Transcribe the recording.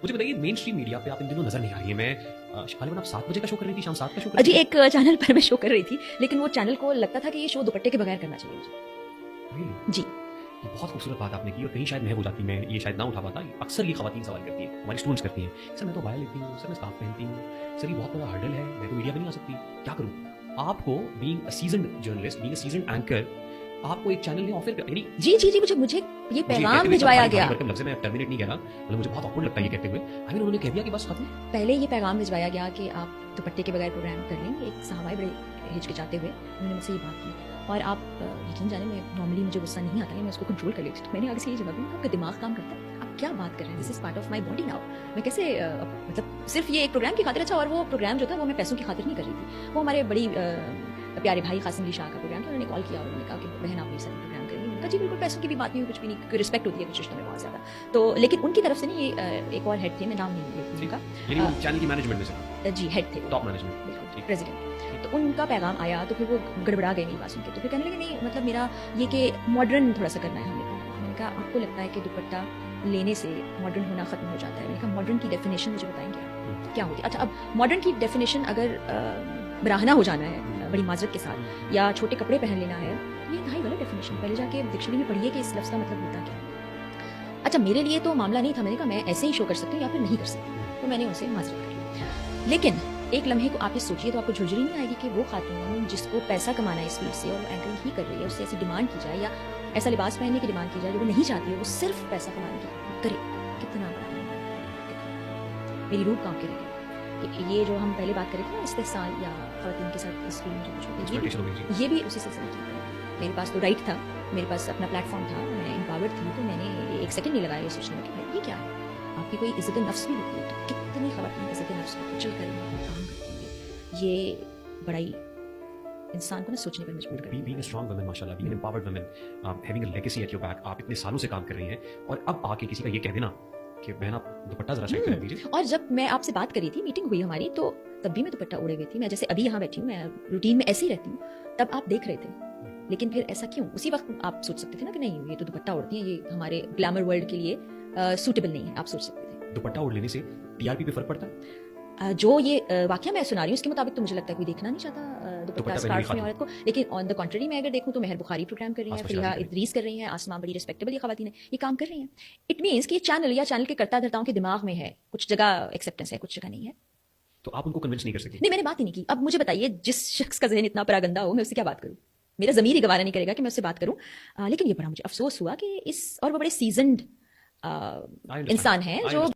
مجھے بتائیے مین stream media پہ آپ ان دنوں نظر نہیں آ رہی ہے. میں غالباً آپ 7 بجے کا شو کر رہی تھی, شام 7 کا شو کر جی رہی ایک چینل پر میں شو کر رہی تھی, لیکن وہ چینل کو لگتا تھا کہ یہ شو دوپٹے کے بغیر کرنا چاہیے مجھے. تھی. جی یہ بہت خوبصورت بات آپ نے کی, اور کہیں شاید محب ہو جاتی, میں یہ شاید نہ اٹھا پاتا. اکثر یہ خواتین سوال کرتی ہیں, ہماری اسٹوڈنٹس کرتی ہیں, سر میں تو بایا لیتی ہوں, سر میں اسکارف پہنتی ہوں, سر یہ بہت بڑا ہرڈل ہے, میں تو میڈیا پہ نہیں آ سکتی, کیا کروں. آپ کو being a seasoned journalist, being a seasoned anchor, آپ کو ایک چینل نے آفر کر, یعنی جی جی جی مجھے یہ پیغام بھجوایا گیا. لفظ میں ٹرمینیٹ نہیں کہہ رہا, مطلب مجھے بہت آکورڈ لگتا ہے یہ کہتے ہوئے. آئی مین انہوں نے کہہ دیا کہ بس ختم. پہلے یہ پیغام بھجوایا گیا کہ آپ دوپٹے کے بغیر پروگرام کر لیں. ایک صحابہ بڑے ہچکچاتے ہوئے انہوں نے مجھ سے یہ بات کی, اور آپ یقین جانے میں نارملی مجھے غصہ نہیں آتا ہے, میں اس کو کنٹرول کر لیتی ہوں. میں نے آگے سے یہ جواب دیا آپ کا دماغ کام کرتا ہے, آپ کیا بات کر رہے ہیں, this is part of my body now. میں کیسے مطلب صرف یہ ایک پروگرام کی خاطر, اچھا اور وہ پروگرام جو تھا وہ میں پیسوں کی خاطر نہیں کر رہی تھی, وہ ہمارے بڑی پیارے بھائی قاسم علی شاہ کا پروگرام تھا. انہوں نے کال کیا اور انہوں نے کہا کہ بہن آپ یہ سارا پروگرام کریں. میں نے کہا جی بالکل, پیسوں کی بھی بات نہیں, کچھ بھی نہیں, کوئی رسپیکٹ ہوتی ہے کچھ رشتوں میں بہت زیادہ. تو لیکن ان کی طرف سے نہیں, یہ ایک اور ہیڈ تھے, میں نام نہیں لیتی ان کا, یعنی چینل کی مینجمنٹ میں سے جی ہیڈ تھے, ٹاپ مینجمنٹ, پریزیڈنٹ. تو ان کا پیغام آیا تو پھر وہ گڑبڑا گئے میری بات سن کے. تو پھر کہنے لگے نہیں مطلب میرا یہ کہ ماڈرن تھوڑا سا کرنا ہے ہم نے. میں نے کہا آپ کو لگتا ہے کہ دوپٹہ لینے سے ماڈرن ہونا ختم ہو جاتا ہے. میں نے کہا ماڈرن کی ڈیفینیشن مجھے بتائیں گے کیا ہوتی ہے. اچھا اب ماڈرن کی ڈیفینیشن اگر براہنا ہو جانا ہے بڑی معذرت کے ساتھ, یا چھوٹے کپڑے پہن لینا ہے, یہ انتہائی غلط ڈیفینیشن. پہلے جا کے ڈکشنری میں پڑھیے کہ اس لفظ کا مطلب ہوتا کیا. اچھا میرے لیے تو معاملہ نہیں تھا, میں نے کہا میں ایسے ہی شو کر سکتی ہوں یا پھر نہیں کر سکتی, تو میں نے ان سے معذرت کر لی. لیکن ایک لمحے کو آپ یہ سوچیے تو آپ کو جھجھری نہیں آئے گی کہ وہ خاتون جس کو پیسہ کمانا ہے اس فیلڈ سے اور وہ اینکرنگ ہی کر رہی ہے, اس سے ایسی ڈیمانڈ کی جائے یا ایسا لباس پہننے کی ڈیمانڈ کی جائے جو وہ نہیں چاہتی ہے, وہ صرف پیسہ کمانے کی کرے. کتنا بڑا میری روح کام کے رہے کہ یہ جو ہم پہلے بات کرے تھے نا استحصال یا خواتین کے ساتھ اس فیلڈ میں جو کچھ ہوتا ہے, یہ بھی اسی سلسلے کی. میرے پاس تو رائٹ تھا, میرے پاس اپنا پلیٹ فارم تھا, میں امپاورڈ تھی, تو میں نے ایک سیکنڈ نہیں لگایا یہ سوچنے میں کہ یہ کیا ہے. آپ کی کوئی عزت نفس بھی ہوتی ہے تو کتنی خواتین عزت نفس کو کچل کر کام کرتی ہے. یہ بڑا ہی انسان کو نا سوچنے پر مجبور کرتی ہے. being a strong woman, ماشاءاللہ, being an empowered woman, having a legacy at your back, آپ اتنے سالوں سے کام کر رہی ہیں, اور اب آ کے کسی کا یہ کہہ دینا کہ بہن آپ دوپٹہ ذرا چیک کر لیجیے. اور جب میں آپ سے بات کری تھی, میٹنگ ہوئی ہماری, تو تب بھی میں دوپٹہ اوڑے ہوئی تھی. میں جیسے ابھی یہاں بیٹھی ہوں, میں روٹین میں ایسے ہی رہتی ہوں, تب آپ دیکھ رہے تھے. لیکن پھر ایسا کیوں؟ اسی وقت آپ سوچ سکتے تھے نا کہ نہیں یہ تو دوپٹہ اوڑھتی ہیں, یہ ہمارے گلیمر ورلڈ کے لیے سوٹیبل نہیں ہے. آپ سوچ سکتے تھے. دوپٹہ اوڑھ لینے سے ٹی آر پی پہ فرق پڑتا ہے؟ جو یہ واقعہ میں سنا رہی ہوں اس کے مطابق تو مجھے لگتا ہے کوئی دیکھنا نہیں چاہتا دوپٹہ اسکارف میں عورت کو. لیکن آن دا کنٹری میں اگر دیکھوں تو مہر بخاری پروگرام کر رہی ہیں, فریحہ ادریس کر رہی ہیں, آسماں بڑی ریسپیکٹیبل یہ خواتین ہیں, یہ کام کر رہی ہیں. اٹ مینس کہ یہ چینل یا چینل کے کرتا دھرتاؤں کے دماغ میں ہے, کچھ جگہ ایکسیپٹنس ہے, کچھ جگہ نہیں ہے. تو آپ ان کو کنونس نہیں کر سکتی؟ نہیں, میں نے بات ہی نہیں کی. اب مجھے بتائیے جس شخص کا ذہن اتنا پراگندہ ہو, میں اس سے کیا بات کروں؟ میرا ضمیر ہی گوارا نہیں کرے گا کہ میں اس سے بات کروں. لیکن یہ بڑا مجھے افسوس ہوا کہ اس, اور وہ بڑے سیزنڈ انسان ہیں جو